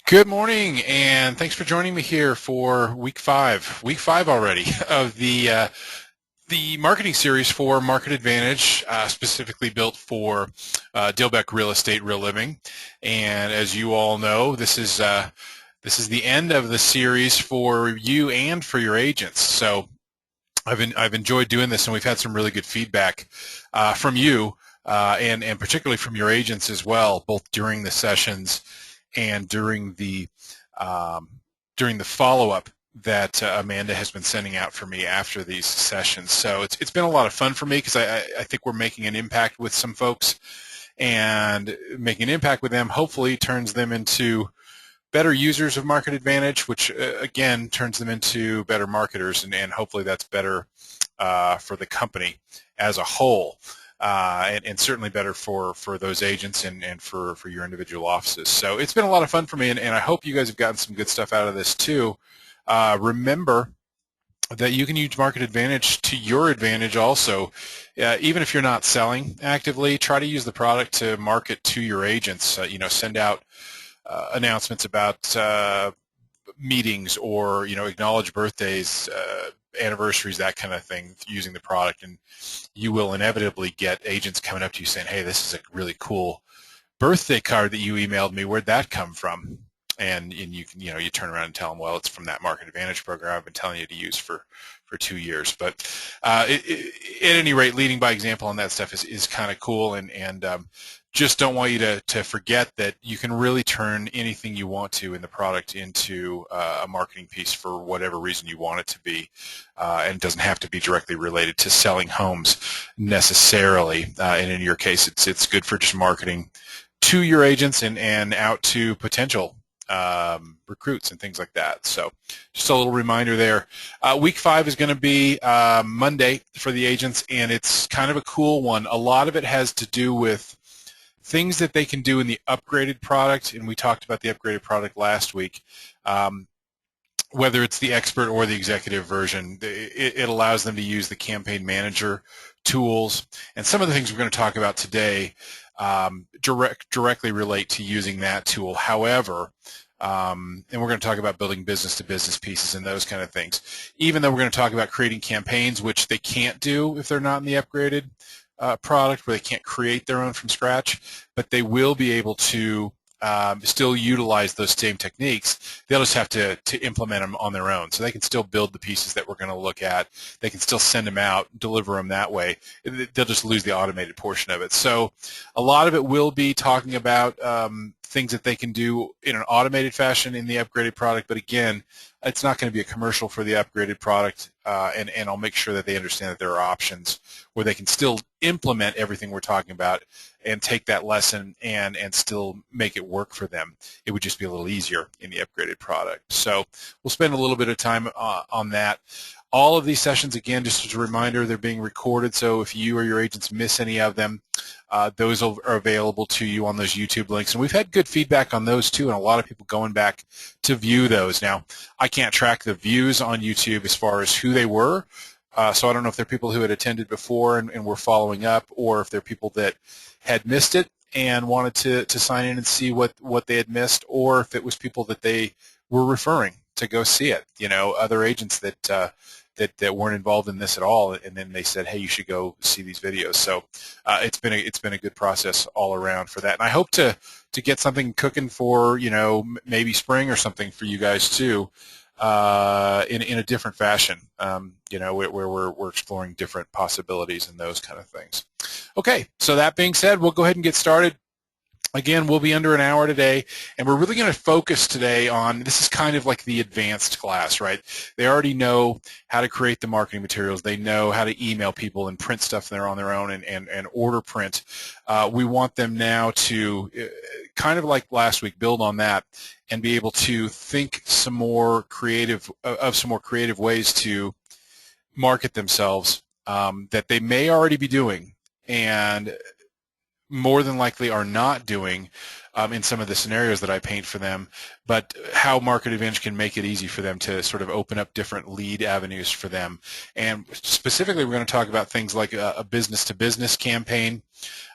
Good morning, and thanks for joining me here for week five already of the marketing series for MarketAdvantage, specifically built for Dilbeck Real Estate, Real Living. And as you all know, this is the end of the series for you and for your agents. So I've enjoyed doing this, and we've had some really good feedback from you and particularly from your agents as well, both during the sessions and during the follow-up that Amanda has been sending out for me after these sessions. So it's been a lot of fun for me because I think we're making an impact with some folks, and making an impact with them hopefully turns them into better users of MarketAdvantage, which again turns them into better marketers, and hopefully that's better for the company as a whole. And certainly better for those agents and for your individual offices. So it's been a lot of fun for me, and I hope you guys have gotten some good stuff out of this too. Remember that you can use MarketAdvantage to your advantage also. Even if you're not selling actively, try to use the product to market to your agents. Send out announcements about meetings, or acknowledge birthdays, anniversaries, that kind of thing, using the product, and you will inevitably get agents coming up to you saying, "Hey, this is a really cool birthday card that you emailed me. Where'd that come from?" And you can you turn around and tell them, "Well, it's from that MarketAdvantage program I've been telling you to use for 2 years." But at any rate, leading by example on that stuff is kind of cool, and just don't want you to forget that you can really turn anything you want to in the product into a marketing piece for whatever reason you want it to be, and it doesn't have to be directly related to selling homes necessarily. And in your case, it's good for just marketing to your agents and out to potential recruits and things like that. So just a little reminder there. Week 5 is going to be Monday for the agents, and it's kind of a cool one. A lot of it has to do with things that they can do in the upgraded product, and we talked about the upgraded product last week. Whether it's the expert or the executive version, it allows them to use the campaign manager tools, and some of the things we're going to talk about today directly relate to using that tool. However, and we're going to talk about building business-to-business pieces and those kind of things. Even though we're going to talk about creating campaigns, which they can't do if they're not in the upgraded product, where they can't create their own from scratch, but they will be able to still utilize those same techniques. They'll just have to implement them on their own. So they can still build the pieces that we're going to look at. They can still send them out, deliver them that way. They'll just lose the automated portion of it. So a lot of it will be talking about things that they can do in an automated fashion in the upgraded product, but again, it's not going to be a commercial for the upgraded product, and I'll make sure that they understand that there are options where they can still implement everything we're talking about and take that lesson and still make it work for them. It would just be a little easier in the upgraded product. So we'll spend a little bit of time on that. All of these sessions, again, just as a reminder, they're being recorded, so if you or your agents miss any of them, those are available to you on those YouTube links. And we've had good feedback on those too, and a lot of people going back to view those. Now, I can't track the views on YouTube as far as who they were, so I don't know if they're people who had attended before and were following up, or if they're people that had missed it and wanted to sign in and see what they had missed, or if it was people that they were referring to go see it, other agents that weren't involved in this at all, and then they said, "Hey, you should go see these videos." So it's been a good process all around for that, and I hope to get something cooking for maybe spring or something for you guys too, in a different fashion, where we're exploring different possibilities and those kind of things. Okay, so that being said, we'll go ahead and get started. Again, we'll be under an hour today, and we're really going to focus today on, this is kind of like the advanced class, right? They already know how to create the marketing materials. They know how to email people and print stuff there on their own and order print. We want them now to, kind of like last week, build on that and be able to think some more creative ways to market themselves that they may already be doing, and more than likely are not doing, in some of the scenarios that I paint for them, but how MarketAdvantage can make it easy for them to sort of open up different lead avenues for them. And specifically, we're going to talk about things like a business-to-business campaign.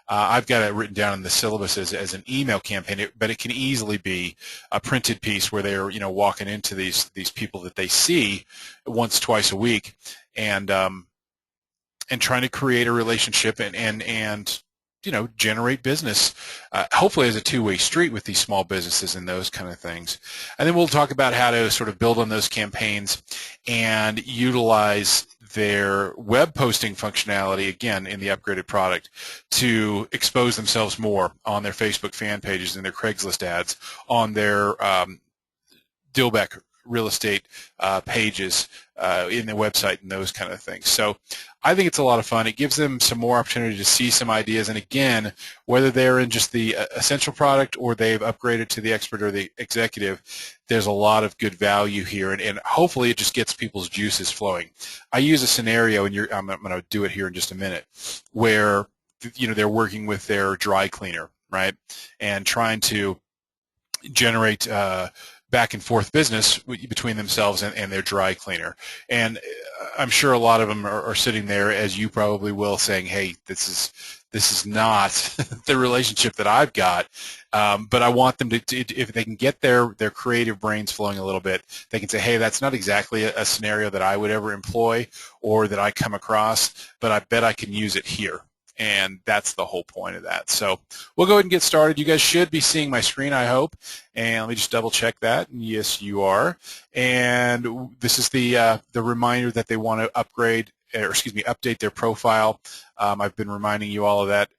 I've got it written down in the syllabus as an email campaign, but it can easily be a printed piece where they're walking into these people that they see once, twice a week, and trying to create a relationship and generate business, hopefully as a two-way street with these small businesses and those kind of things. And then we'll talk about how to sort of build on those campaigns and utilize their web posting functionality, again, in the upgraded product, to expose themselves more on their Facebook fan pages and their Craigslist ads, on their Dilbeck real estate pages in the website and those kind of things. So I think it's a lot of fun. It gives them some more opportunity to see some ideas. And again, whether they're in just the essential product or they've upgraded to the expert or the executive, there's a lot of good value here. And hopefully it just gets people's juices flowing. I use a scenario, and I'm going to do it here in just a minute, where they're working with their dry cleaner, right, and trying to generate back and forth business between themselves and their dry cleaner. And I'm sure a lot of them are sitting there, as you probably will, saying, hey, this is not the relationship that I've got, but I want them to, if they can get their creative brains flowing a little bit, they can say, hey, that's not exactly a scenario that I would ever employ or that I come across, but I bet I can use it here. And that's the whole point of that. So we'll go ahead and get started. You guys should be seeing my screen, I hope. And let me just double check that. Yes, you are. And this is the reminder that they want to update their profile. I've been reminding you all of that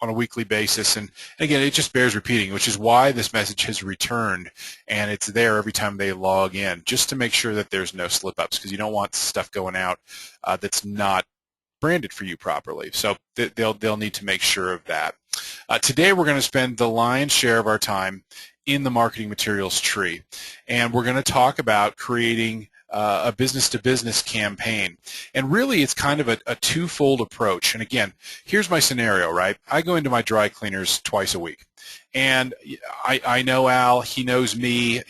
on a weekly basis. And again, it just bears repeating, which is why this message has returned, and it's there every time they log in, just to make sure that there's no slip-ups, because you don't want stuff going out that's not branded for you properly. So they'll need to make sure of that. Today we're going to spend the lion's share of our time in the marketing materials tree, and we're going to talk about creating a business-to-business campaign. And really it's kind of a twofold approach. And again, here's my scenario, right? I go into my dry cleaners twice a week. And I know Al, he knows me,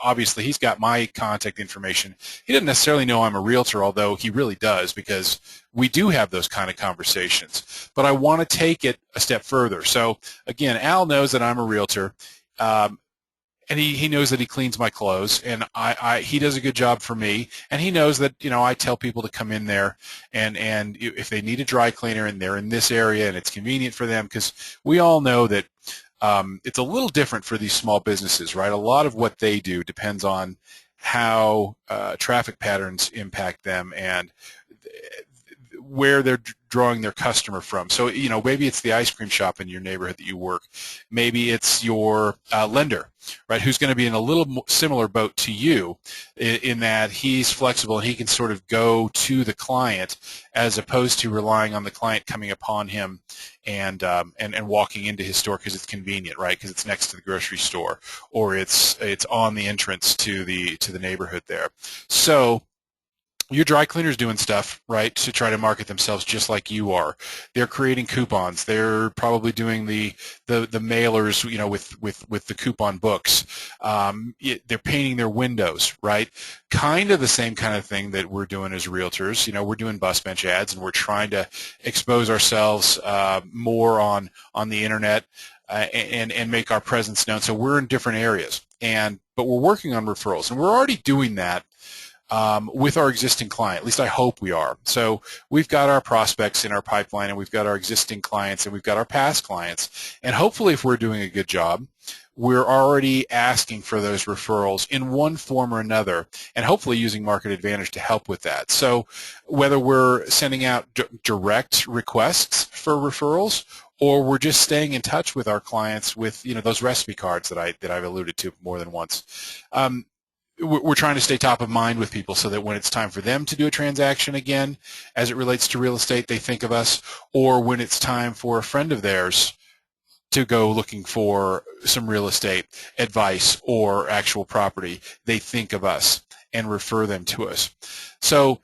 obviously he's got my contact information. He doesn't necessarily know I'm a realtor, although he really does, because we do have those kind of conversations. But I want to take it a step further. So again, Al knows that I'm a realtor, and he knows that he cleans my clothes, and he does a good job for me, and he knows that I tell people to come in there, and if they need a dry cleaner and they're in this area and it's convenient for them, because we all know that it's a little different for these small businesses, right? A lot of what they do depends on how traffic patterns impact them and where they're drawing their customer from. So, maybe it's the ice cream shop in your neighborhood that you work. Maybe it's your lender, right, who's going to be in a little similar boat to you in that he's flexible and he can sort of go to the client as opposed to relying on the client coming upon him and walking into his store because it's convenient, right, because it's next to the grocery store or it's on the entrance to the neighborhood there. So your dry cleaner's doing stuff, right, to try to market themselves just like you are. They're creating coupons. They're probably doing the mailers, with the coupon books. They're painting their windows, right? Kind of the same kind of thing that we're doing as realtors. We're doing bus bench ads, and we're trying to expose ourselves more on the internet and make our presence known. So we're in different areas, but we're working on referrals, and we're already doing that with our existing client. At least I hope we are. So we've got our prospects in our pipeline, and we've got our existing clients, and we've got our past clients. And hopefully if we're doing a good job, we're already asking for those referrals in one form or another, and hopefully using MarketAdvantage to help with that. So whether we're sending out direct requests for referrals, or we're just staying in touch with our clients with those recipe cards that I've alluded to more than once. We're trying to stay top of mind with people so that when it's time for them to do a transaction again, as it relates to real estate, they think of us, or when it's time for a friend of theirs to go looking for some real estate advice or actual property, they think of us and refer them to us. So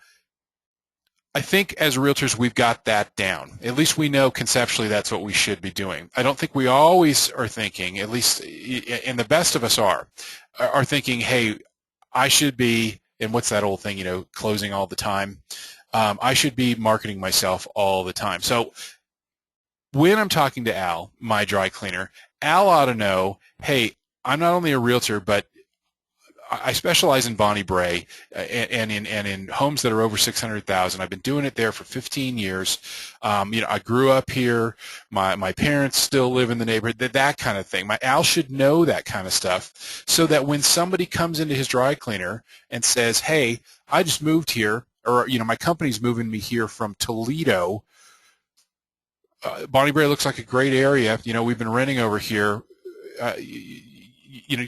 I think as realtors, we've got that down. At least we know conceptually that's what we should be doing. I don't think we always are thinking, at least, and the best of us are thinking, hey, I should be, and what's that old thing, closing all the time? I should be marketing myself all the time. So when I'm talking to Al, my dry cleaner, Al ought to know, hey, I'm not only a realtor, but I specialize in Bonnie Bray and in homes that are over 600,000. I've been doing it there for 15 years. I grew up here. My parents still live in the neighborhood. That kind of thing. My Al should know that kind of stuff, so that when somebody comes into his dry cleaner and says, "Hey, I just moved here," or my company's moving me here from Toledo. Bonnie Bray looks like a great area. We've been renting over here.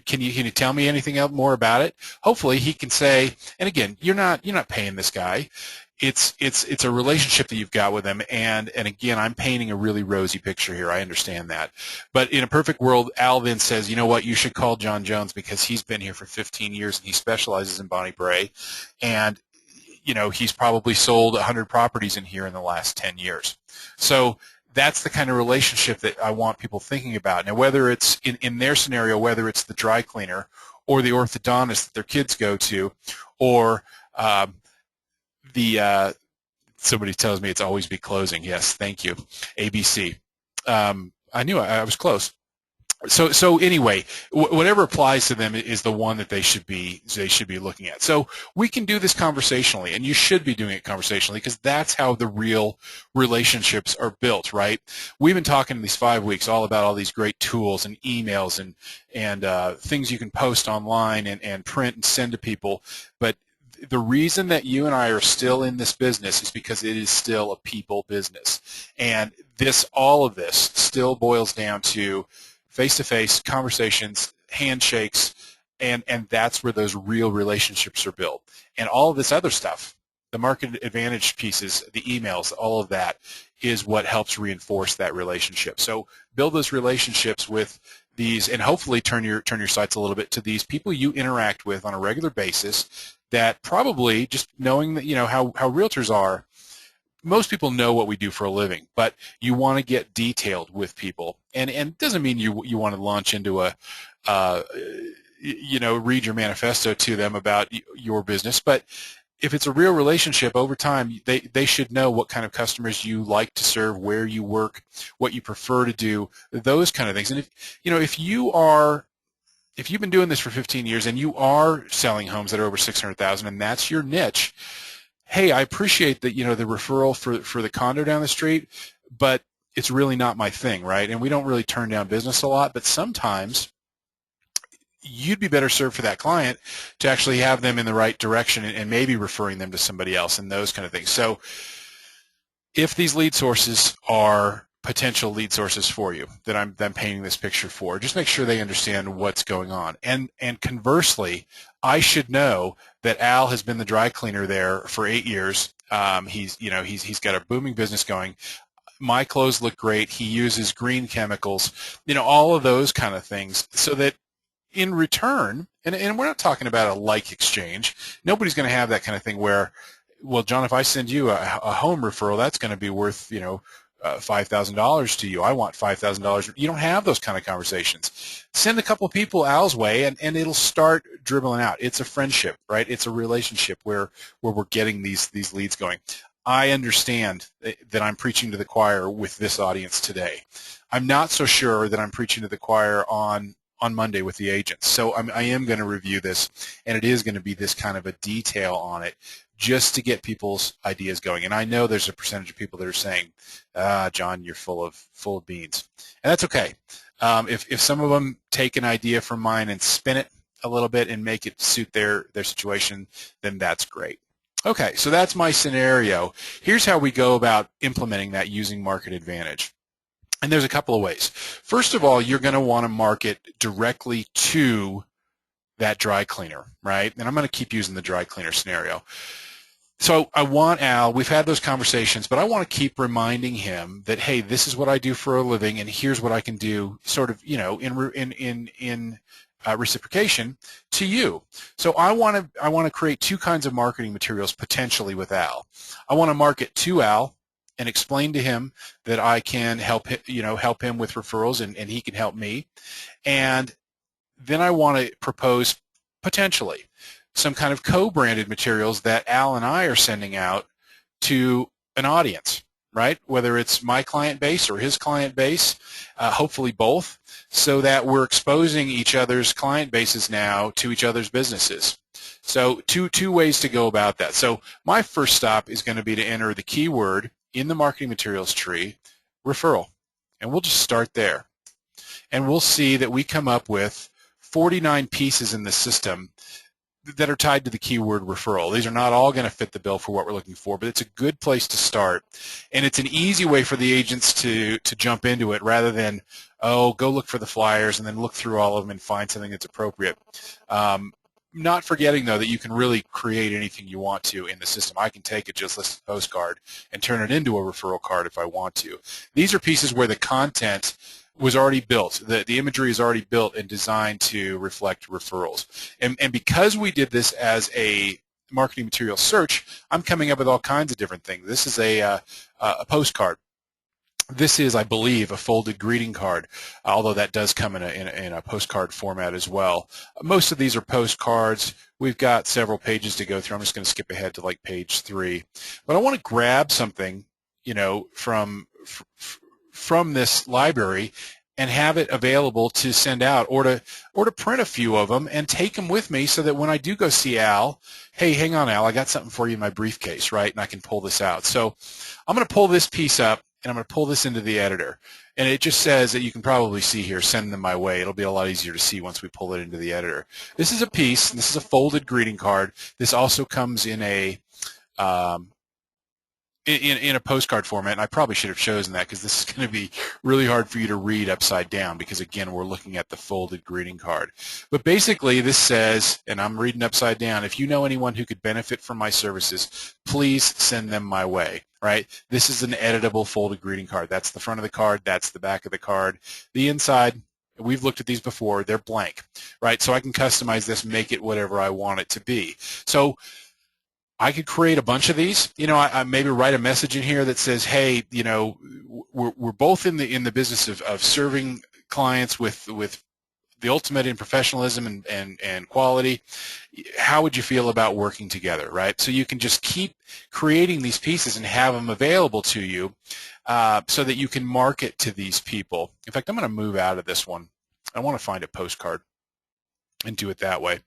Can you tell me anything else more about it? Hopefully he can say, and again, you're not paying this guy. It's a relationship that you've got with him, and again, I'm painting a really rosy picture here. I understand that. But in a perfect world, Al then says, you know what, you should call John Jones because he's been here for 15 years and he specializes in Bonnie Bray, and he's probably sold 100 properties in here in the last 10 years. So that's the kind of relationship that I want people thinking about. Now, whether it's in their scenario, whether it's the dry cleaner or the orthodontist that their kids go to, or somebody tells me it's always be closing. Yes, thank you. ABC. I knew I was close. So anyway, whatever applies to them is the one that they should be looking at. So we can do this conversationally, and you should be doing it conversationally because that's how the real relationships are built, right? We've been talking in these 5 weeks all about all these great tools and emails and things you can post online and print and send to people, but the reason that you and I are still in this business is because it is still a people business, and all of this still boils down to face-to-face conversations, handshakes, and that's where those real relationships are built. And all of this other stuff, the market advantage pieces, the emails, all of that is what helps reinforce that relationship. So build those relationships with these, and hopefully turn your sights a little bit to these people you interact with on a regular basis that probably, just knowing that how realtors are, most people know what we do for a living, but you want to get detailed with people, and it doesn't mean you want to launch into read your manifesto to them about your business, but if it's a real relationship over time, they should know what kind of customers you like to serve, where you work, what you prefer to do, those kind of things. And if you've been doing this for 15 years and you are selling homes that are over 600,000 and that's your niche, hey, I appreciate that, the referral for the condo down the street, but it's really not my thing, right? And we don't really turn down business a lot, but sometimes you'd be better served for that client to actually have them in the right direction and maybe referring them to somebody else and those kind of things. So if these lead sources are potential lead sources for you that I'm painting this picture for, just make sure they understand what's going on. And conversely, I should know that Al has been the dry cleaner there for 8 years. He's got a booming business going. My clothes look great. He uses green chemicals, all of those kind of things, so that in return, and we're not talking about a like exchange. Nobody's going to have that kind of thing where, well, John, if I send you a home referral, that's going to be worth, $5,000 to you. I want $5,000. You don't have those kind of conversations. Send a couple of people Al's way, and it'll start dribbling out. It's a friendship, right? It's a relationship where we're getting these leads going. I understand that I'm preaching to the choir with this audience today. I'm not so sure that I'm preaching to the choir on Monday with the agents. So I am going to review this, and it is going to be this kind of a detail on it, just to get people's ideas going. And I know there's a percentage of people that are saying, John, you're full of beans. And that's okay. If some of them take an idea from mine and spin it a little bit and make it suit their situation, then that's great. Okay, so that's my scenario. Here's how we go about implementing that using Market Advantage. And there's a couple of ways. First of all, you're going to want to market directly to that dry cleaner, right? And I'm going to keep using the dry cleaner scenario. So I want Al, we've had those conversations, but I want to keep reminding him that, hey, this is what I do for a living, and here's what I can do, sort of, in reciprocation to you. So I want to create two kinds of marketing materials potentially with Al. I want to market to Al and explain to him that I can help him with referrals, and he can help me. And then I want to propose potentially some kind of co-branded materials that Al and I are sending out to an audience, right? Whether it's my client base or his client base, hopefully both, so that we're exposing each other's client bases now to each other's businesses. So two ways to go about that. So my first stop is going to be to enter the keyword in the marketing materials tree, referral. And we'll just start there. And we'll see that we come up with 49 pieces in the system that are tied to the keyword referral. These are not all going to fit the bill for what we're looking for, but it's a good place to start. And it's an easy way for the agents to jump into it rather than, oh, go look for the flyers and then look through all of them and find something that's appropriate. Not forgetting, though, that you can really create anything you want to in the system. I can take a just listed postcard and turn it into a referral card if I want to. These are pieces where the content was already built. The imagery is already built and designed to reflect referrals. And because we did this as a marketing material search, I'm coming up with all kinds of different things. This is a postcard. This is, I believe, a folded greeting card, although that does come in a postcard format as well. Most of these are postcards. We've got several pages to go through. I'm just going to skip ahead to like page 3. But I want to grab something, from this library and have it available to send out, or to print a few of them and take them with me so that when I do go see Al, hey, hang on, Al, I got something for you in my briefcase, right? And I can pull this out. So I'm going to pull this piece up, and I'm going to pull this into the editor. And it just says that you can probably see here, send them my way. It'll be a lot easier to see once we pull it into the editor. This is a piece. This is a folded greeting card. This also comes in a in a postcard format, and I probably should have chosen that because this is going to be really hard for you to read upside down because, again, we're looking at the folded greeting card. But basically this says, and I'm reading upside down, if you know anyone who could benefit from my services, please send them my way, right? This is an editable folded greeting card. That's the front of the card. That's the back of the card. The inside, we've looked at these before. They're blank, right? So I can customize this, make it whatever I want it to be. So I could create a bunch of these. I maybe write a message in here that says, hey, we're both in the business of serving clients with the ultimate in professionalism and quality. How would you feel about working together, right? So you can just keep creating these pieces and have them available to you so that you can market to these people. In fact, I'm going to move out of this one. I want to find a postcard and do it that way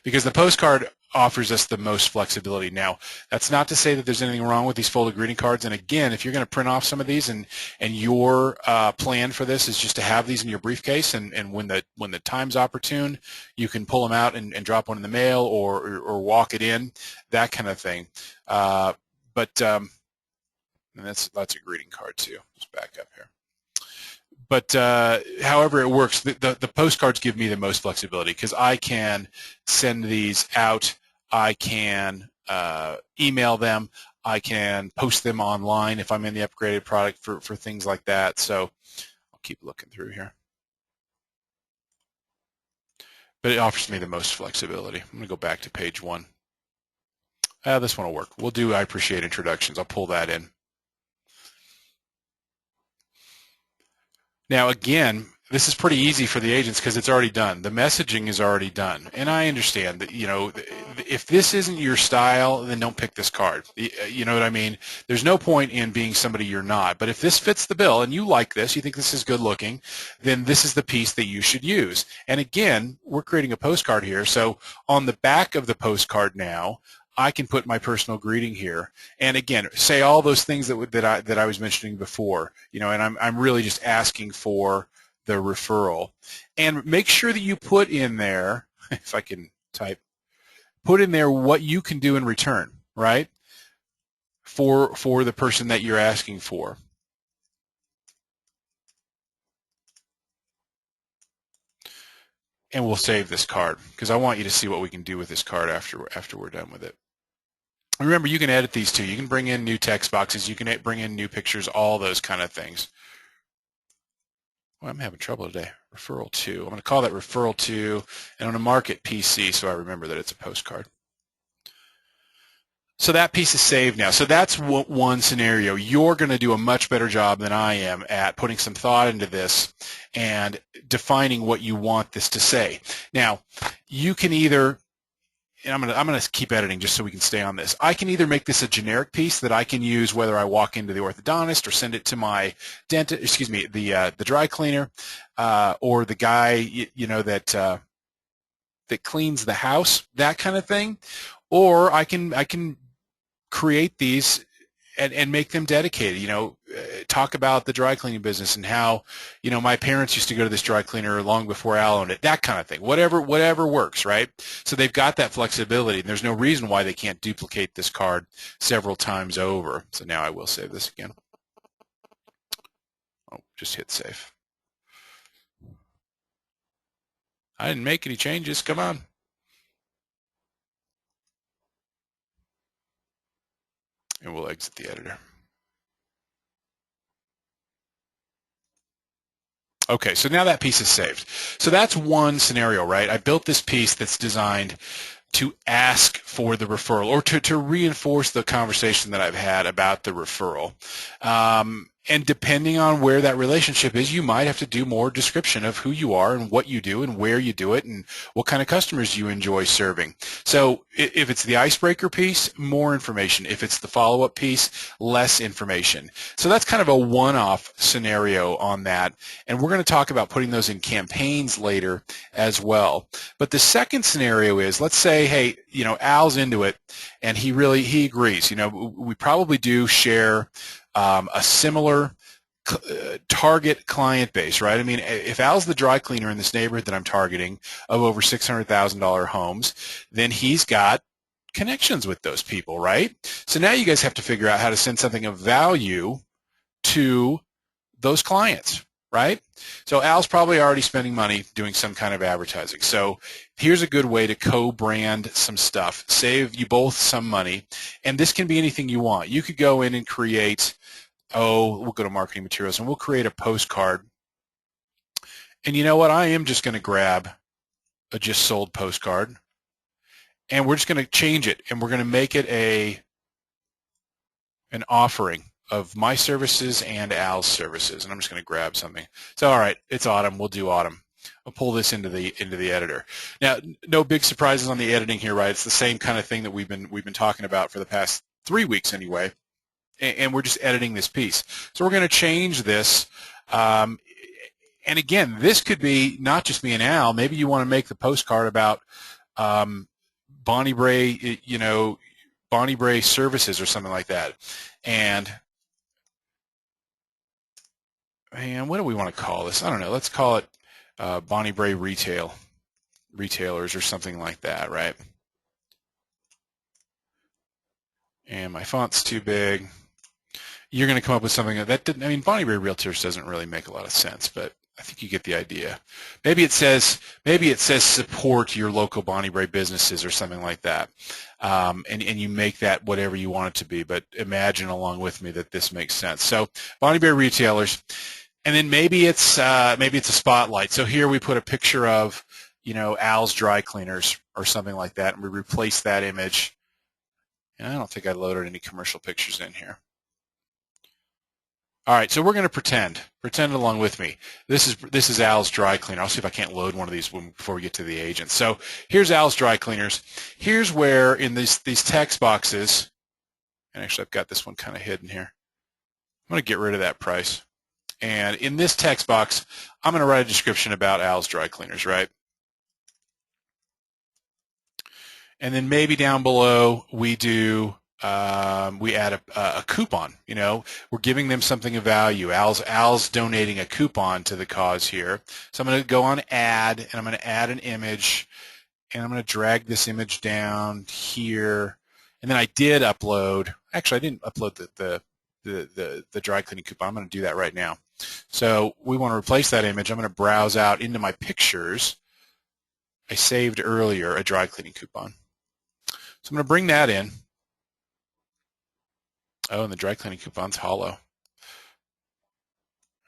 because the postcard offers us the most flexibility. Now, that's not to say that there's anything wrong with these folded greeting cards. And again, if you're going to print off some of these and your plan for this is just to have these in your briefcase, and when the time's opportune, you can pull them out and drop one in the mail or walk it in, that kind of thing. And that's a greeting card too. Just back up here. But however it works, the postcards give me the most flexibility because I can send these out, I can email them, I can post them online if I'm in the upgraded product for things like that. So I'll keep looking through here. But it offers me the most flexibility. I'm going to go back to page 1. This one will work. We'll do I appreciate introductions. I'll pull that in. Now, again, this is pretty easy for the agents because it's already done. The messaging is already done. And I understand that, if this isn't your style, then don't pick this card. You know what I mean? There's no point in being somebody you're not. But if this fits the bill and you like this, you think this is good looking, then this is the piece that you should use. And again, we're creating a postcard here. So on the back of the postcard now, I can put my personal greeting here, and again, say all those things that I was mentioning before, and I'm really just asking for the referral, and make sure that you put in there, if I can type, put in there what you can do in return, right? For the person that you're asking for. And we'll save this card because I want you to see what we can do with this card after we're done with it. Remember, you can edit these too. You can bring in new text boxes. You can bring in new pictures, all those kind of things. Well, I'm having trouble today. Referral to. I'm going to call that referral to, and I'm going to mark it PC so I remember that it's a postcard. So that piece is saved now. So that's one scenario. You're going to do a much better job than I am at putting some thought into this and defining what you want this to say. Now, you can either, and I'm going to keep editing just so we can stay on this. I can either make this a generic piece that I can use whether I walk into the orthodontist or send it to my dentist, excuse me, the dry cleaner, or the guy, that cleans the house, that kind of thing. Or I can create these and make them dedicated, talk about the dry cleaning business and how, my parents used to go to this dry cleaner long before Al owned it, that kind of thing, whatever works, right? So they've got that flexibility, and there's no reason why they can't duplicate this card several times over. So now I will save this again. Oh, just hit save. I didn't make any changes, come on. And we'll exit the editor. Okay, so now that piece is saved. So that's one scenario, right? I built this piece that's designed to ask for the referral or to reinforce the conversation that I've had about the referral. And depending on where that relationship is, you might have to do more description of who you are and what you do and where you do it and what kind of customers you enjoy serving. So if it's the icebreaker piece, more information. If it's the follow-up piece, less information. So that's kind of a one-off scenario on that. And we're going to talk about putting those in campaigns later as well. But the second scenario is, let's say, hey, Al's into it and he agrees. We probably do share a similar target client base, right? I mean, if Al's the dry cleaner in this neighborhood that I'm targeting of over $600,000 homes, then he's got connections with those people, right? So now you guys have to figure out how to send something of value to those clients, right? So Al's probably already spending money doing some kind of advertising. So here's a good way to co-brand some stuff, save you both some money, and this can be anything you want. You could go in and create, we'll go to marketing materials and we'll create a postcard. And you know what? I am just going to grab a just sold postcard and we're just going to change it and we're going to make it an offering of my services and Al's services. And I'm just going to grab something. So, all right, it's autumn. We'll do autumn. I'll pull this into the editor. Now, no big surprises on the editing here, right? It's the same kind of thing that we've been talking about for the past 3 weeks anyway. And we're just editing this piece. So we're going to change this. And again, this could be not just me and Al. Maybe you want to make the postcard about Bonnie Bray, Bonnie Bray services or something like that. And what do we want to call this? I don't know. Let's call it Bonnie Bray retailers or something like that, right? And my font's too big. You're going to come up with something that didn't, I mean, Bonnie Bray Realtors doesn't really make a lot of sense, but I think you get the idea. Maybe it says support your local Bonnie Bray businesses or something like that. And you make that whatever you want it to be, but imagine along with me that this makes sense. So Bonnie Bray Retailers, and then maybe it's a spotlight. So here we put a picture of, Al's Dry Cleaners or something like that, and we replace that image. And I don't think I loaded any commercial pictures in here. All right, so we're going to pretend along with me. This is Al's Dry Cleaner. I'll see if I can't load one of these before we get to the agent. So here's Al's Dry Cleaners. Here's where in these text boxes, and actually I've got this one kind of hidden here. I'm going to get rid of that price. And in this text box, I'm going to write a description about Al's Dry Cleaners, right? And then maybe down below we add a coupon. We're giving them something of value. Al's donating a coupon to the cause here. So I'm going to go on add, and I'm going to add an image, and I'm going to drag this image down here. And then I did upload. Actually, I didn't upload the dry cleaning coupon. I'm going to do that right now. So we want to replace that image. I'm going to browse out into my pictures. I saved earlier a dry cleaning coupon. So I'm going to bring that in. And the dry cleaning coupon's hollow.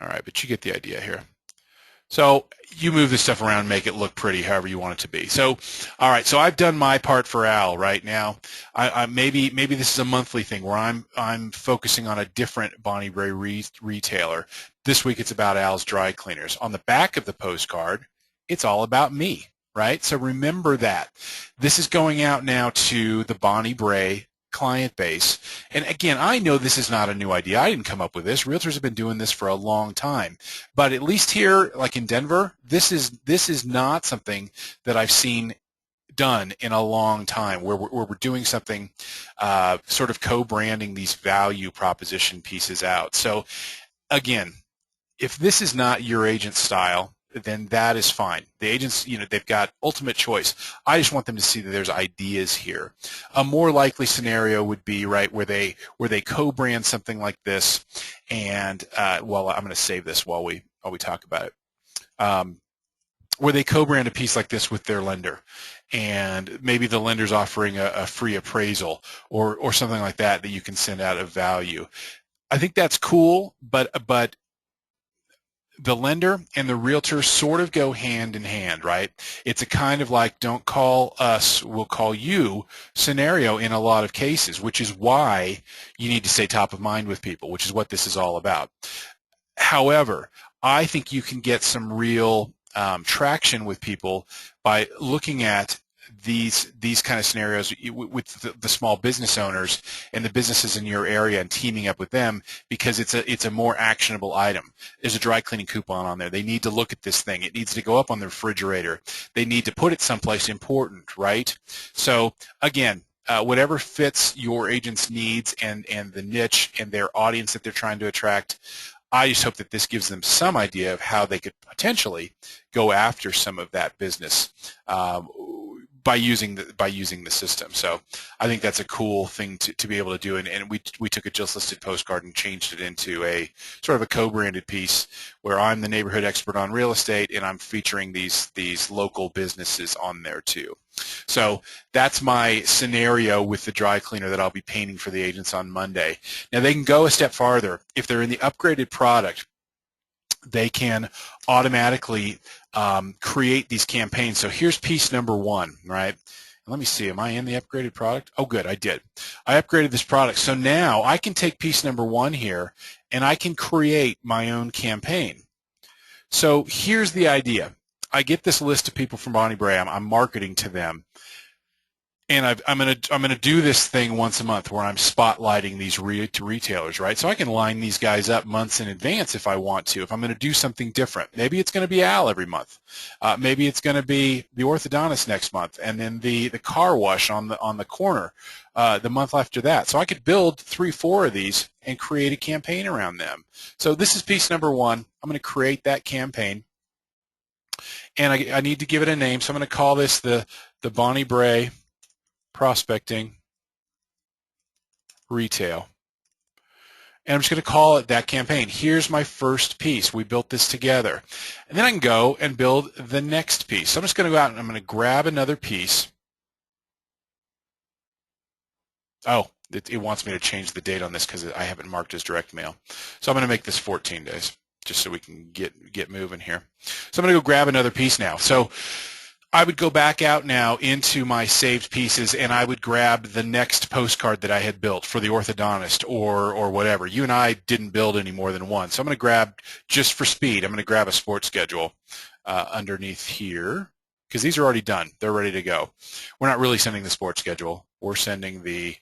All right, but you get the idea here. So you move this stuff around, make it look pretty, however you want it to be. So, all right. So I've done my part for Al right now. Maybe this is a monthly thing where I'm focusing on a different Bonnie Bray retailer. This week it's about Al's Dry Cleaners. On the back of the postcard, it's all about me, right? So remember that. This is going out now to the Bonnie Bray client base. And again, I know this is not a new idea. I didn't come up with this. Realtors have been doing this for a long time. But at least here, like in Denver, this is not something that I've seen done in a long time, where we're doing something sort of co-branding these value proposition pieces out. So again, if this is not your agent style, then that is fine. The agents, they've got ultimate choice. I just want them to see that there's ideas here. A more likely scenario would be, right, where they co-brand something like this, and well, I'm going to save this while we talk about it. Where they co-brand a piece like this with their lender, and maybe the lender's offering a free appraisal or something like that you can send out of value. I think that's cool, but the lender and the realtor sort of go hand in hand, right? It's a kind of like don't call us, we'll call you scenario in a lot of cases, which is why you need to stay top of mind with people, which is what this is all about. However, I think you can get some real traction with people by looking at these kind of scenarios with the small business owners and the businesses in your area and teaming up with them, because it's a more actionable item. There's a dry cleaning coupon on there. They need to look at this thing. It needs to go up on the refrigerator. They need to put it someplace important, right? So again, whatever fits your agent's needs and the niche and their audience that they're trying to attract, I just hope that this gives them some idea of how they could potentially go after some of that business by using the system. So I think that's a cool thing to be able to do. And we took a just listed postcard and changed it into a sort of a co-branded piece where I'm the neighborhood expert on real estate and I'm featuring these local businesses on there too. So that's my scenario with the dry cleaner that I'll be painting for the agents on Monday. Now they can go a step farther. If they're in the upgraded product, they can automatically create these campaigns. So here's piece number one, right? And let me see, am I in the upgraded product? Oh, good, I did. I upgraded this product. So now I can take piece number one here and I can create my own campaign. So here's the idea. I get this list of people from Bonnie Bray. I'm marketing to them. And I'm gonna do this thing once a month where I'm spotlighting these retailers, right? So I can line these guys up months in advance if I want to. If I'm going to do something different, maybe it's going to be Al every month, maybe it's going to be the orthodontist next month, and then the car wash on the corner the month after that. So I could build 3-4 of these and create a campaign around them. So this is piece number one. I'm going to create that campaign, and I need to give it a name. So I'm going to call this the Bonnie Bray Prospecting Retail. And I'm just going to call it that campaign. Here's my first piece. We built this together. And then I can go and build the next piece. So I'm just going to go out and I'm going to grab another piece. Oh, it wants me to change the date on this because I haven't marked as direct mail. So I'm going to make this 14 days just so we can get moving here. So I'm going to go grab another piece now. So I would go back out now into my saved pieces and I would grab the next postcard that I had built for the orthodontist or whatever. You and I didn't build any more than one. So I'm going to grab, just for speed, I'm going to grab a sports schedule underneath here because these are already done. They're ready to go. We're not really sending the sports schedule. We're sending the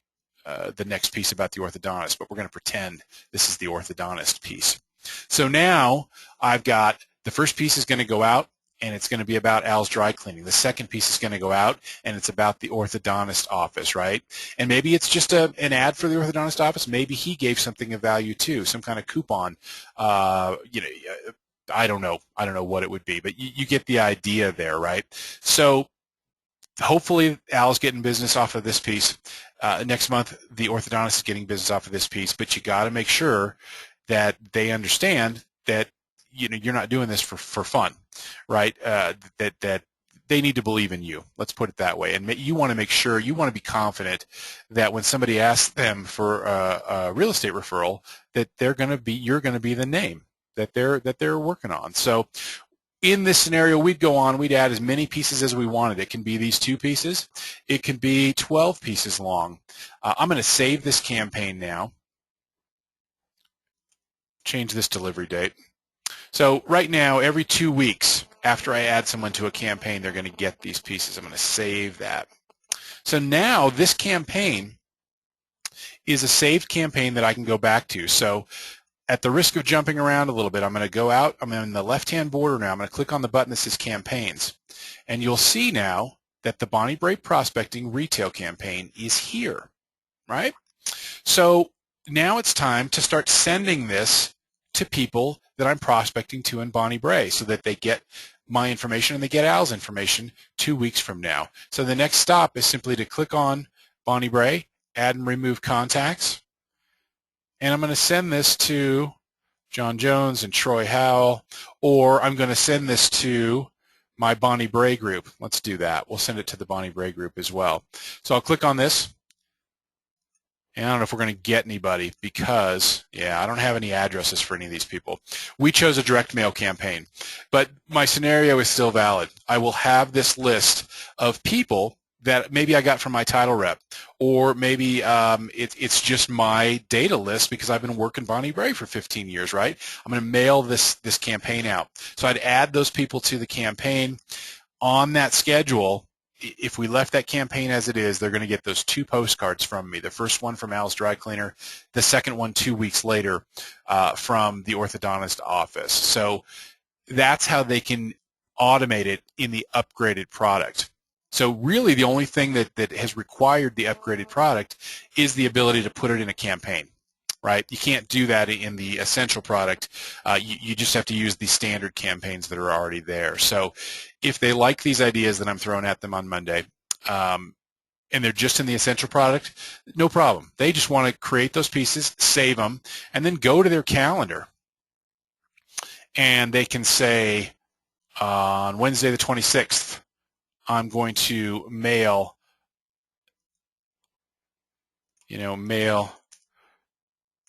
next piece about the orthodontist, but we're going to pretend this is the orthodontist piece. So now I've got the first piece is going to go out, and it's going to be about Al's Dry Cleaning. The second piece is going to go out, and it's about the orthodontist office, right? And maybe it's just an ad for the orthodontist office. Maybe he gave something of value too, some kind of coupon. I don't know what it would be, but you get the idea there, right? So hopefully Al's getting business off of this piece. Next month, the orthodontist is getting business off of this piece, but you got to make sure that they understand that you're not doing this for fun, right? That they need to believe in you. Let's put it that way. And you want to make sure, you want to be confident that when somebody asks them for a real estate referral, that you're going to be the name that they're working on. So in this scenario, we'd go on, we'd add as many pieces as we wanted. It can be these 2 pieces. It can be 12 pieces long. I'm going to save this campaign now. Change this delivery date. So right now, every 2 weeks after I add someone to a campaign, they're going to get these pieces. I'm going to save that. So now this campaign is a saved campaign that I can go back to. So at the risk of jumping around a little bit, I'm going to go out. I'm in the left-hand border now. I'm going to click on the button that says Campaigns. And you'll see now that the Bonnie Brae Prospecting Retail Campaign is here, right? So now it's time to start sending this to people that I'm prospecting to in Bonnie Brae so that they get my information and they get Al's information 2 weeks from now. So the next stop is simply to click on Bonnie Brae, add and remove contacts, and I'm going to send this to John Jones and Troy Howell, or I'm going to send this to my Bonnie Brae group. Let's do that. We'll send it to the Bonnie Brae group as well. So I'll click on this. And I don't know if we're going to get anybody because, yeah, I don't have any addresses for any of these people. We chose a direct mail campaign, but my scenario is still valid. I will have this list of people that maybe I got from my title rep, or maybe it's just my data list because I've been working Bonnie Brae for 15 years, right? I'm going to mail this campaign out. So I'd add those people to the campaign on that schedule. If we left that campaign as it is, they're going to get those 2 postcards from me. The first one from Al's Dry Cleaner, the second one 2 weeks later from the orthodontist office. So that's how they can automate it in the upgraded product. So really the only thing that has required the upgraded product is the ability to put it in a campaign, right? You can't do that in the essential product. You just have to use the standard campaigns that are already there. So if they like these ideas that I'm throwing at them on Monday, and they're just in the essential product, no problem. They just want to create those pieces, save them, and then go to their calendar. And they can say, on Wednesday the 26th, I'm going to mail, mail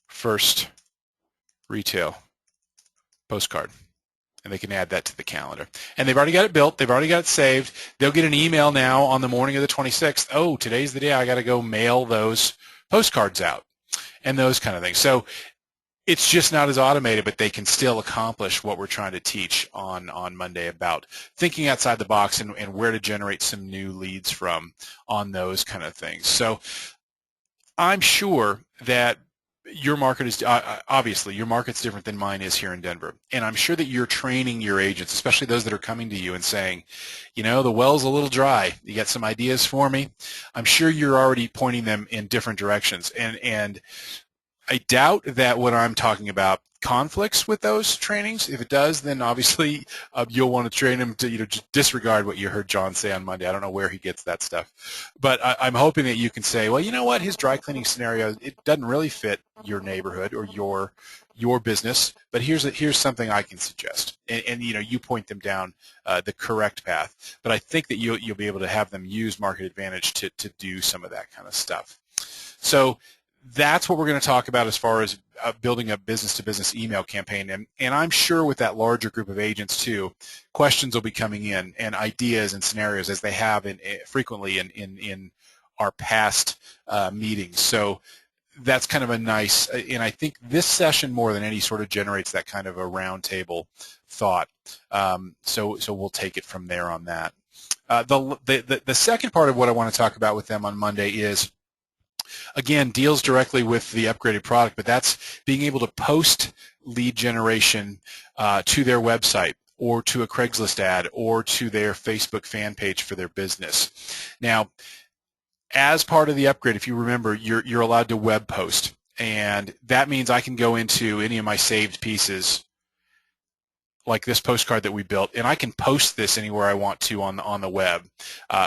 first retail postcard. And they can add that to the calendar. And they've already got it built. They've already got it saved. They'll get an email now on the morning of the 26th. Oh, today's the day I got to go mail those postcards out and those kind of things. So it's just not as automated, but they can still accomplish what we're trying to teach on Monday about thinking outside the box and where to generate some new leads from on those kind of things. So I'm sure that your market is, obviously, your market's different than mine is here in Denver. And I'm sure that you're training your agents, especially those that are coming to you and saying, the well's a little dry. You got some ideas for me? I'm sure you're already pointing them in different directions. And I doubt that what I'm talking about conflicts with those trainings. If it does, then obviously you'll want to train them to just disregard what you heard John say on Monday. I don't know where he gets that stuff. But I'm hoping that you can say, well, you know what, his dry cleaning scenario, it doesn't really fit your neighborhood or your business, but here's something I can suggest. And you point them down the correct path. But I think that you'll be able to have them use MarketAdvantage to do some of that kind of stuff. So that's what we're going to talk about as far as building a business-to-business email campaign. And I'm sure with that larger group of agents, too, questions will be coming in and ideas and scenarios as they have frequently in our past meetings. So that's kind of a nice, and I think this session more than any sort of generates that kind of a roundtable thought. So we'll take it from there on that. The second part of what I want to talk about with them on Monday is, again, deals directly with the upgraded product, but that's being able to post lead generation to their website or to a Craigslist ad or to their Facebook fan page for their business. Now, as part of the upgrade, if you remember, you're allowed to web post, and that means I can go into any of my saved pieces like this postcard that we built, and I can post this anywhere I want to on the web,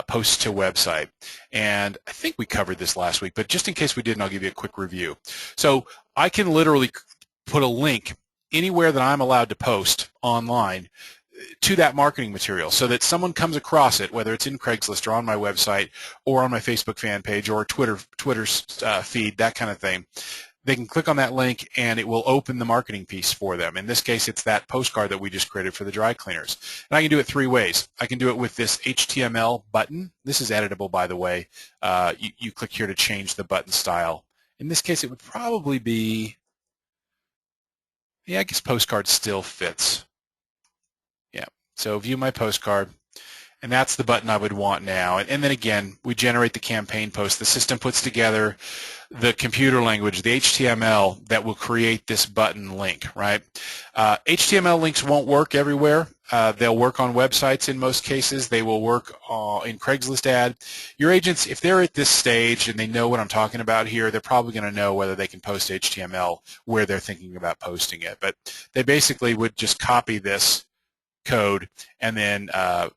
post to website. And I think we covered this last week, but just in case we didn't, I'll give you a quick review. So I can literally put a link anywhere that I'm allowed to post online to that marketing material so that someone comes across it, whether it's in Craigslist or on my website or on my Facebook fan page or Twitter's feed, that kind of thing. they can click on that link and it will open the marketing piece for them. In this case, it's that postcard that we just created for the dry cleaners. And I can do it 3 ways. I can do it with this HTML button. This is editable, by the way. You click here to change the button style. In this case, it would probably be, yeah, I guess postcard still fits. Yeah, so view my postcard. And that's the button I would want now. And then again, we generate the campaign post. The system puts together the computer language, the HTML, that will create this button link, right? HTML links won't work everywhere. They'll work on websites in most cases. They will work in Craigslist ad. Your agents, if they're at this stage and they know what I'm talking about here, they're probably going to know whether they can post HTML where they're thinking about posting it. But they basically would just copy this code and then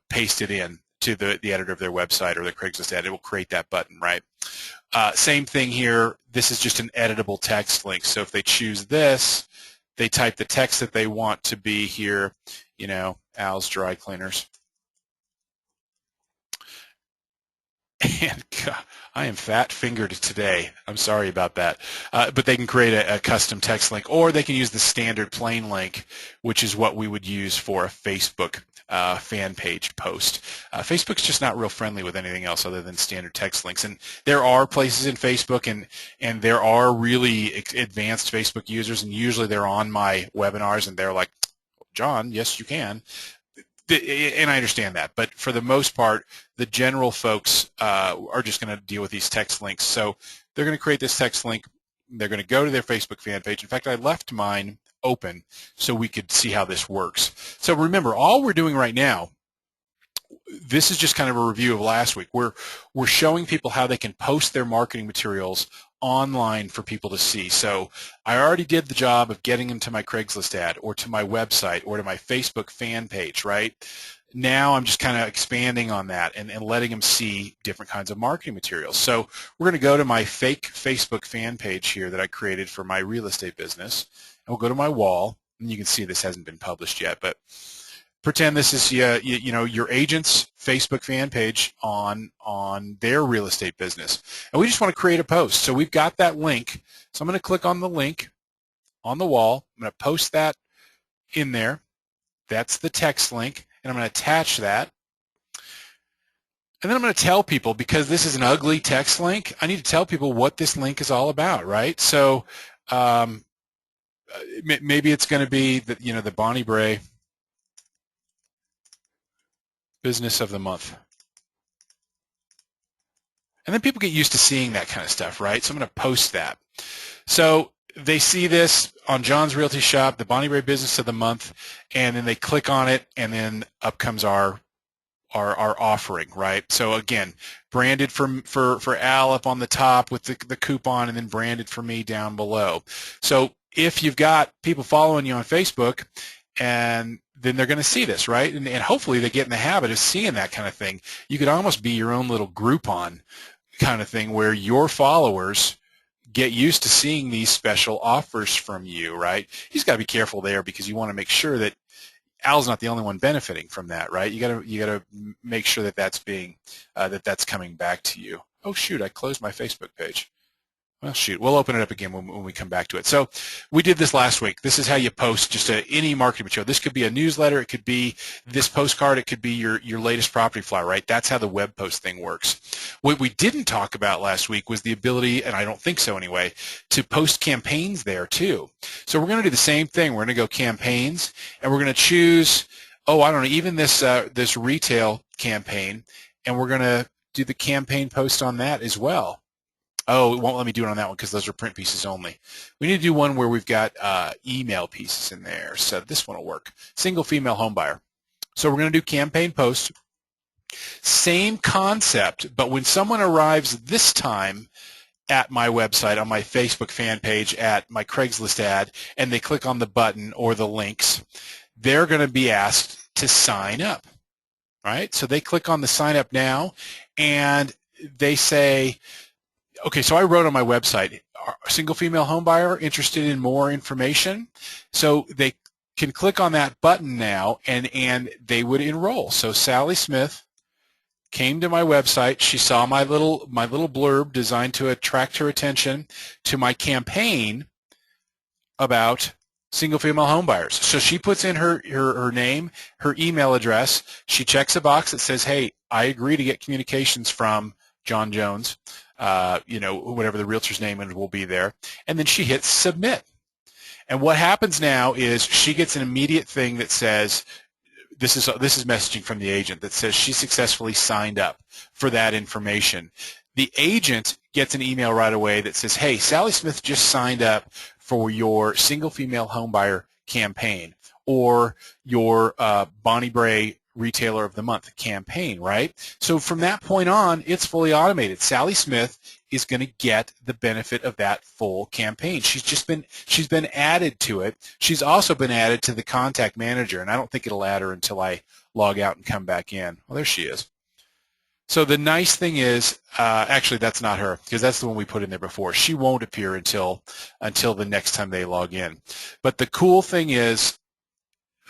paste it in to the editor of their website or the Craigslist ad. It will create that button, right? Same thing here. This is just an editable text link. So if they choose this, they type the text that they want to be here, you know, Al's Dry Cleaners. And God, I am fat-fingered today. I'm sorry about that. But they can create a custom text link, or they can use the standard plain link, which is what we would use for a Facebook fan page post. Facebook's just not real friendly with anything else other than standard text links. And there are places in Facebook, and there are really advanced Facebook users, and usually they're on my webinars, and they're like, John, yes, you can. And I understand that, but for the most part, the general folks are just going to deal with these text links. So they're going to create this text link. They're going to go to their Facebook fan page. In fact, I left mine open so we could see how this works. So remember, all we're doing right now, this is just kind of a review of last week. We're showing people how they can post their marketing materials online for people to see. So I already did the job of getting them to my Craigslist ad or to my website or to my Facebook fan page, right? Now I'm just kind of expanding on that and letting them see different kinds of marketing materials. So we're going to go to my fake Facebook fan page here that I created for my real estate business. And we'll go to my wall, and you can see this hasn't been published yet, but pretend this is you know, your agent's Facebook fan page on their real estate business. And we just want to create a post. So we've got that link. So I'm going to click on the link on the wall. I'm going to post that in there. That's the text link. And I'm going to attach that. And then I'm going to tell people, because this is an ugly text link, I need to tell people what this link is all about, right? So maybe it's going to be the, you know, the Bonnie Bray Business of the Month. And then people get used to seeing that kind of stuff, right? So I'm going to post that. So they see this on John's Realty Shop, the Bonnie Bray Business of the Month, and then they click on it, and then up comes our offering, right? So again, branded for Al up on the top with the coupon, and then branded for me down below. So if you've got people following you on Facebook, and then they're going to see this, right? And hopefully they get in the habit of seeing that kind of thing. You could almost be your own little Groupon kind of thing where your followers get used to seeing these special offers from you, right? You just got to be careful there, because you want to make sure that Al's not the only one benefiting from that, right? You got to make sure that that's being that's coming back to you. Oh shoot, I closed my Facebook page. Well, shoot, we'll open it up again when we come back to it. So we did this last week. This is how you post just any marketing material. This could be a newsletter. It could be this postcard. It could be your latest property flyer, right? That's how the web post thing works. What we didn't talk about last week was the ability, and I don't think so anyway, to post campaigns there too. So we're going to do the same thing. We're going to go campaigns, and we're going to choose, oh, I don't know, even this this retail campaign, and we're going to do the campaign post on that as well. Oh, it won't let me do it on that one because those are print pieces only. We need to do one where we've got email pieces in there. So this one will work. Single female home buyer. So we're going to do campaign post. Same concept, but when someone arrives this time at my website, on my Facebook fan page, at my Craigslist ad, and they click on the button or the links, they're going to be asked to sign up, right? So they click on the sign up now, and they say, okay, so I wrote on my website, single female home buyer interested in more information. So they can click on that button now, and they would enroll. So Sally Smith came to my website. She saw my little blurb designed to attract her attention to my campaign about single female home buyers. So she puts in her name, her email address. She checks a box that says, hey, I agree to get communications from John Jones, whatever the realtor's name will be there. And then she hits submit. And what happens now is she gets an immediate thing that says, this is messaging from the agent that says she successfully signed up for that information. The agent gets an email right away that says, hey, Sally Smith just signed up for your single female homebuyer campaign or your Bonnie Bray Retailer of the Month campaign, right? So from that point on, it's fully automated. Sally Smith is going to get the benefit of that full campaign. She's been added to it. She's also been added to the contact manager, and I don't think it'll add her until I log out and come back in. Well, there she is. So the nice thing is, actually that's not her, because that's the one we put in there before. She won't appear until the next time they log in. But the cool thing is,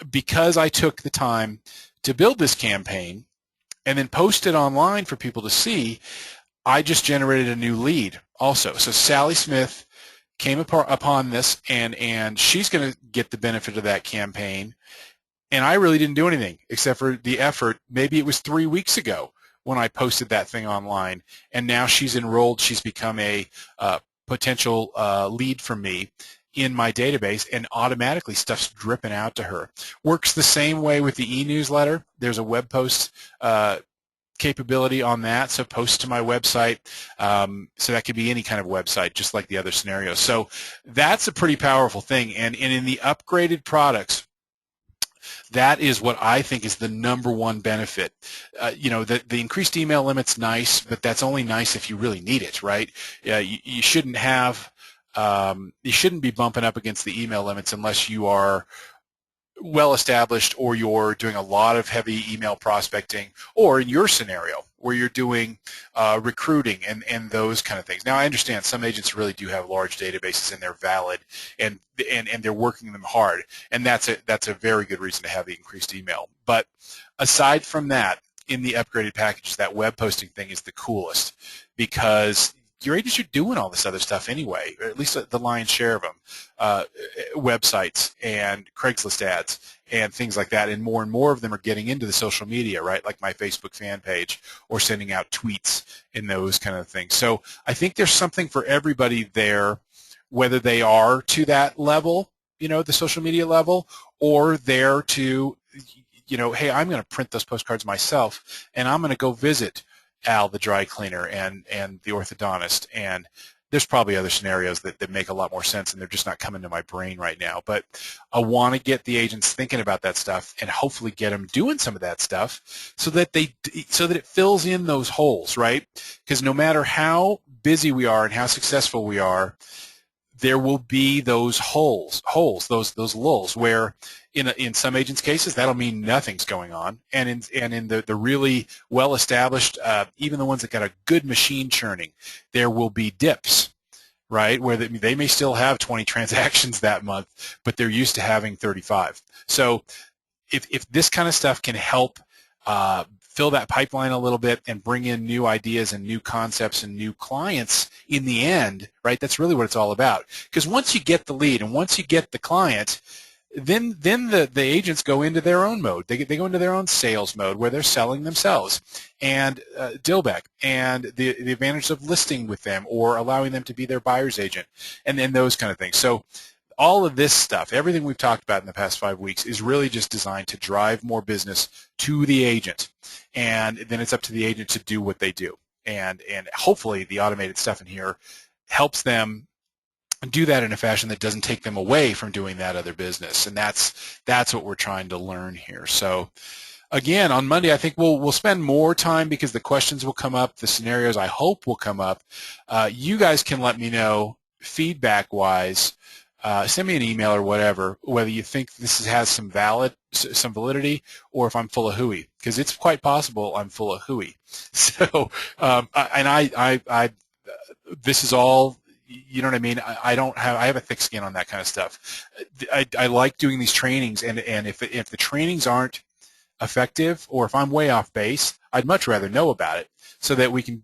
because I took the time to build this campaign and then post it online for people to see, I just generated a new lead also. So Sally Smith came upon this, and she's going to get the benefit of that campaign. And I really didn't do anything except for the effort. Maybe it was 3 weeks ago when I posted that thing online, and now she's enrolled. She's become a potential lead for me in my database, and automatically stuff's dripping out to her. Works the same way with the e-newsletter. There's a web post capability on that, so post to my website. So that could be any kind of website, just like the other scenarios. So that's a pretty powerful thing. And in the upgraded products, that is what I think is the number one benefit. The increased email limit's nice, but that's only nice if you really need it, right? You shouldn't have, you shouldn't be bumping up against the email limits unless you are well established or you're doing a lot of heavy email prospecting, or in your scenario where you're doing recruiting and those kind of things. Now, I understand some agents really do have large databases and they're valid and they're working them hard, and that's a very good reason to have the increased email. But aside from that, in the upgraded package, that web posting thing is the coolest, because your agents are doing all this other stuff anyway, or at least the lion's share of them, websites and Craigslist ads and things like that, and more of them are getting into the social media, right, like my Facebook fan page, or sending out tweets and those kind of things. So I think there's something for everybody there, whether they are to that level, the social media level, or they're to, hey, I'm going to print those postcards myself, and I'm going to go visit Al, the dry cleaner, and the orthodontist, and there's probably other scenarios that make a lot more sense, and they're just not coming to my brain right now. But I want to get the agents thinking about that stuff, and hopefully get them doing some of that stuff, so that it fills in those holes, right? Because no matter how busy we are and how successful we are, there will be those holes, those lulls, where in some agents' cases that'll mean nothing's going on, and in the really well established, even the ones that got a good machine churning, there will be dips, right, where they may still have 20 transactions that month, but they're used to having 35. So if this kind of stuff can help fill that pipeline a little bit and bring in new ideas and new concepts and new clients in the end, right? That's really what it's all about. Because once you get the lead and once you get the client, then the agents go into their own mode. They go into their own sales mode where they're selling themselves. And Dilbeck and the advantage of listing with them or allowing them to be their buyer's agent, and then those kind of things. So all of this stuff, everything we've talked about in the past 5 weeks, is really just designed to drive more business to the agent, and then it's up to the agent to do what they do. And hopefully the automated stuff in here helps them do that in a fashion that doesn't take them away from doing that other business, and that's what we're trying to learn here. So again, on Monday, I think we'll spend more time, because the questions will come up, the scenarios I hope will come up. You guys can let me know feedback-wise. Send me an email or whatever, whether you think this has some validity, or if I'm full of hooey, because it's quite possible I'm full of hooey. So, this is all, you know what I mean? I have a thick skin on that kind of stuff. I like doing these trainings, and if the trainings aren't effective, or if I'm way off base, I'd much rather know about it so that we can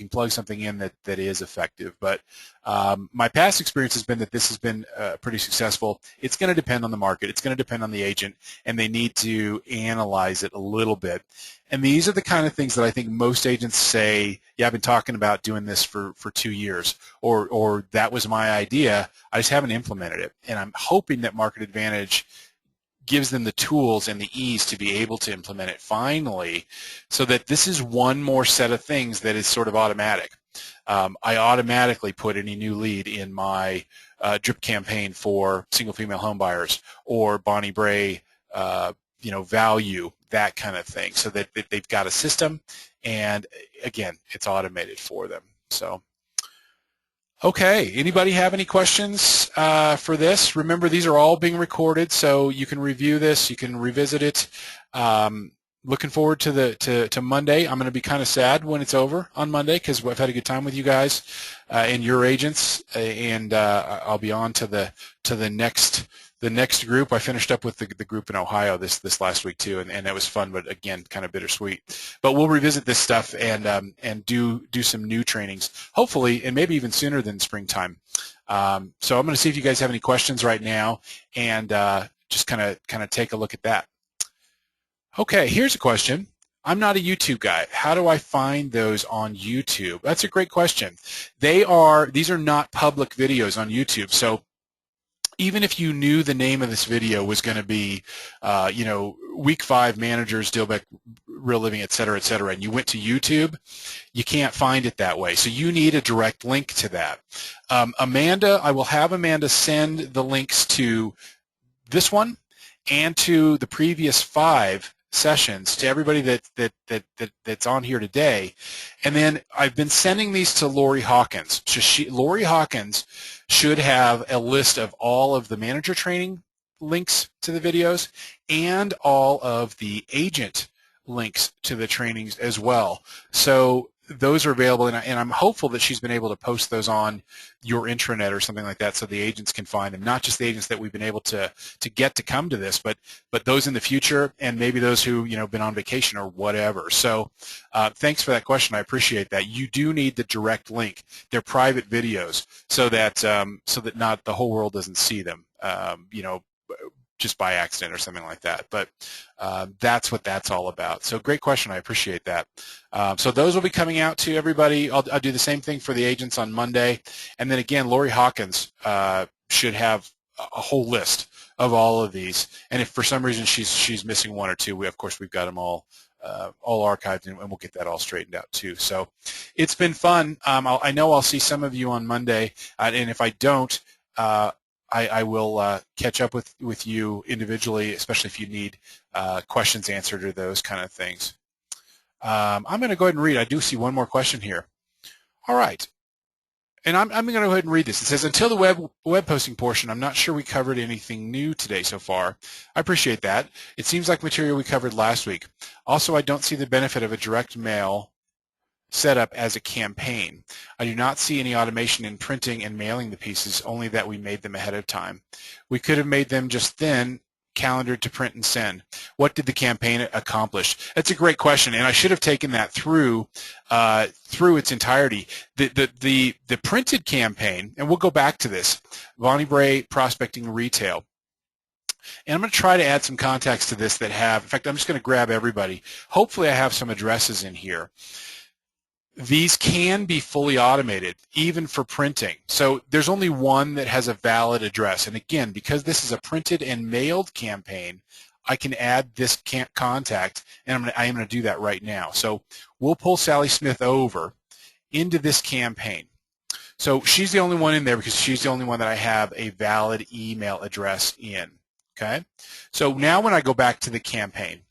plug something in that is effective. But my past experience has been that this has been pretty successful. It's going to depend on the market. It's going to depend on the agent, and they need to analyze it a little bit. And these are the kind of things that I think most agents say, yeah, I've been talking about doing this for 2 years, or that was my idea. I just haven't implemented it. And I'm hoping that MarketAdvantage gives them the tools and the ease to be able to implement it finally, so that this is one more set of things that is sort of automatic. I automatically put any new lead in my drip campaign for single female home buyers or Bonnie Bray, value, that kind of thing, so that they've got a system, and again, it's automated for them. So. Okay, anybody have any questions for this? Remember, these are all being recorded, so you can review this, you can revisit it. Looking forward to Monday. I'm going to be kind of sad when it's over on Monday because I've had a good time with you guys and your agents, and I'll be on to the next group. I finished up with the group in Ohio this last week too, and that was fun, but again, kind of bittersweet. But we'll revisit this stuff and do some new trainings, hopefully, and maybe even sooner than springtime. So I'm going to see if you guys have any questions right now, and just kind of take a look at that. Okay, here's a question. I'm not a YouTube guy. How do I find those on YouTube? That's a great question. These are not public videos on YouTube, so even if you knew the name of this video was going to be, Week 5 Managers, Dilbeck, Real Living, et cetera, and you went to YouTube, you can't find it that way. So you need a direct link to that. I will have Amanda send the links to this one and to the previous 5 sessions to everybody that's on here today. And then I've been sending these to Lori Hawkins. So Lori Hawkins should have a list of all of the manager training links to the videos and all of the agent links to the trainings as well. So those are available, and I'm hopeful that she's been able to post those on your intranet or something like that so the agents can find them, not just the agents that we've been able to get to come to this, but those in the future, and maybe those who been on vacation or whatever. So thanks for that question. I appreciate that. You do need the direct link. They're private videos so that not the whole world doesn't see them, just by accident or something like that. But that's what that's all about. So great question. I appreciate that. So those will be coming out to everybody. I'll do the same thing for the agents on Monday. And then again, Lori Hawkins should have a whole list of all of these. And if for some reason she's missing one or two, of course we've got them all archived, and we'll get that all straightened out too. So it's been fun. I know I'll see some of you on Monday, and if I don't, I will catch up with you individually, especially if you need questions answered or those kind of things. I'm going to go ahead and read. I do see one more question here. All right. And I'm going to go ahead and read this. It says, until the web posting portion, I'm not sure we covered anything new today so far. I appreciate that. It seems like material we covered last week. Also, I don't see the benefit of a direct mail setup as a campaign. I do not see any automation in printing and mailing the pieces, only that we made them ahead of time. We could have made them just then, calendared to print and send. What did the campaign accomplish? That's a great question, and I should have taken that through its entirety. The printed campaign, and we'll go back to this, Bonnie Bray Prospecting Retail. And I'm going to try to add some contacts to this that have, in fact, I'm just going to grab everybody. Hopefully I have some addresses in here. These can be fully automated, even for printing. So there's only one that has a valid address. And again, because this is a printed and mailed campaign, I can add this contact, and I am going to do that right now. So we'll pull Sally Smith over into this campaign. So she's the only one in there because she's the only one that I have a valid email address in. Okay? So now when I go back to the campaign,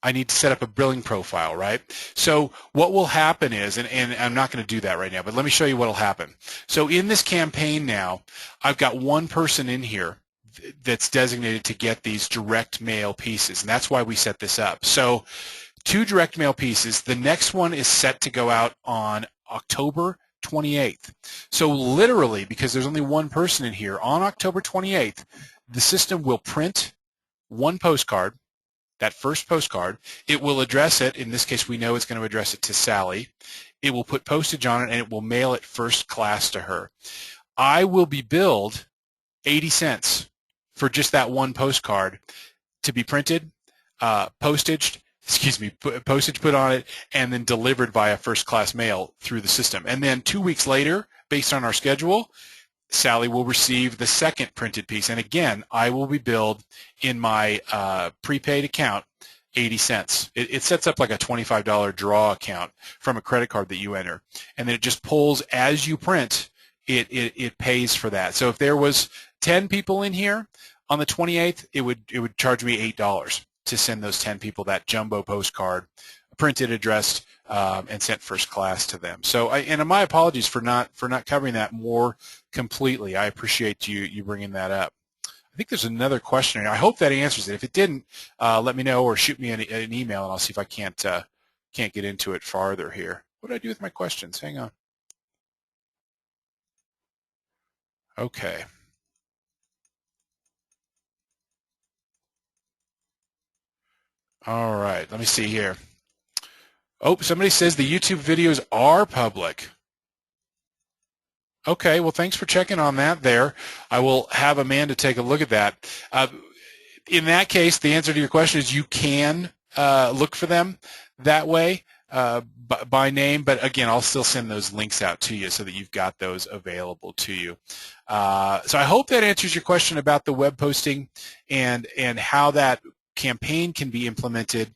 I need to set up a billing profile, right? So what will happen is, and I'm not going to do that right now, but let me show you what will happen. So in this campaign now, I've got one person in here that's designated to get these direct mail pieces, and that's why we set this up. So 2 direct mail pieces. The next one is set to go out on October 28th. So literally, because there's only one person in here, on October 28th, the system will print one postcard, that first postcard. It will address it. In this case, we know it's going to address it to Sally. It will put postage on it, and it will mail it first class to her. I will be billed 80 cents for just that one postcard to be printed, postage put on it, and then delivered via first-class mail through the system. And then 2 weeks later, based on our schedule, Sally will receive the second printed piece. And again, I will be billed in my prepaid account 80 cents. It sets up like a $25 draw account from a credit card that you enter. And then it just pulls as you print, it pays for that. So if there was 10 people in here on the 28th, it would charge me $8 to send those 10 people that jumbo postcard, printed, addressed, and sent first class to them. So, and my apologies for not covering that more completely. I appreciate you bringing that up. I think there's another question. I hope that answers it. If it didn't, let me know or shoot me an email, and I'll see if I can't get into it farther here. What did I do with my questions? Hang on. Okay. All right. Let me see here. Oh, somebody says the YouTube videos are public. Okay, well, thanks for checking on that there. I will have Amanda take a look at that. In that case, the answer to your question is you can look for them that way by name, but again, I'll still send those links out to you so that you've got those available to you. So I hope that answers your question about the web posting and how that campaign can be implemented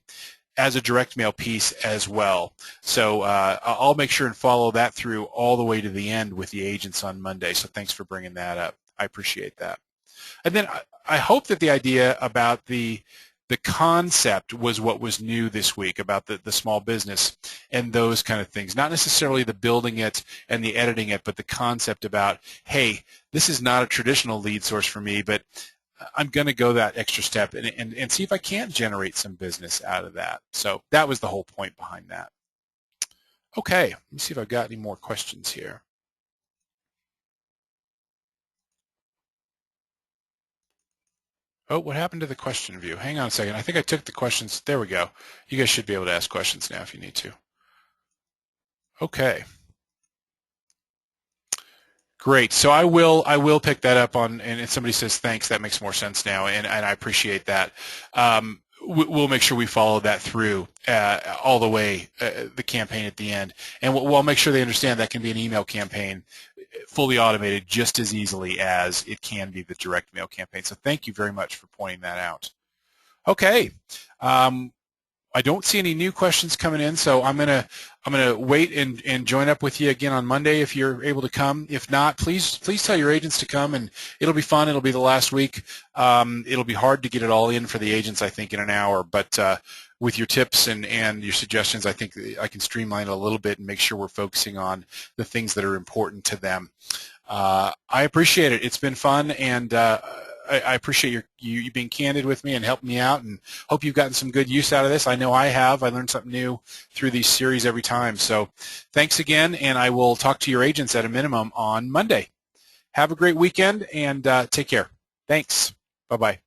as a direct mail piece as well. So I'll make sure and follow that through all the way to the end with the agents on Monday. So thanks for bringing that up. I appreciate that. And then I hope that the idea about the concept was what was new this week about the small business and those kind of things. Not necessarily the building it and the editing it, but the concept about, hey, this is not a traditional lead source for me, but I'm going to go that extra step and see if I can't generate some business out of that. So that was the whole point behind that. Okay, let me see if I've got any more questions here. Oh, what happened to the question view? Hang on a second. I think I took the questions. There we go. You guys should be able to ask questions now if you need to. Okay. Great. So I will pick that up on, and if somebody says thanks, that makes more sense now, and I appreciate that. We'll make sure we follow that through all the way, the campaign at the end, and we'll make sure they understand that can be an email campaign, fully automated just as easily as it can be the direct mail campaign. So thank you very much for pointing that out. Okay. I don't see any new questions coming in, so I'm gonna wait and join up with you again on Monday if you're able to come. If not, please tell your agents to come, and it'll be fun. It'll be the last week. It'll be hard to get it all in for the agents, I think, in an hour, but with your tips and your suggestions, I think I can streamline it a little bit and make sure we're focusing on the things that are important to them. I appreciate it. It's been fun, and I appreciate you being candid with me and helping me out, and hope you've gotten some good use out of this. I know I have. I learned something new through these series every time. So thanks again, and I will talk to your agents at a minimum on Monday. Have a great weekend, and take care. Thanks. Bye-bye.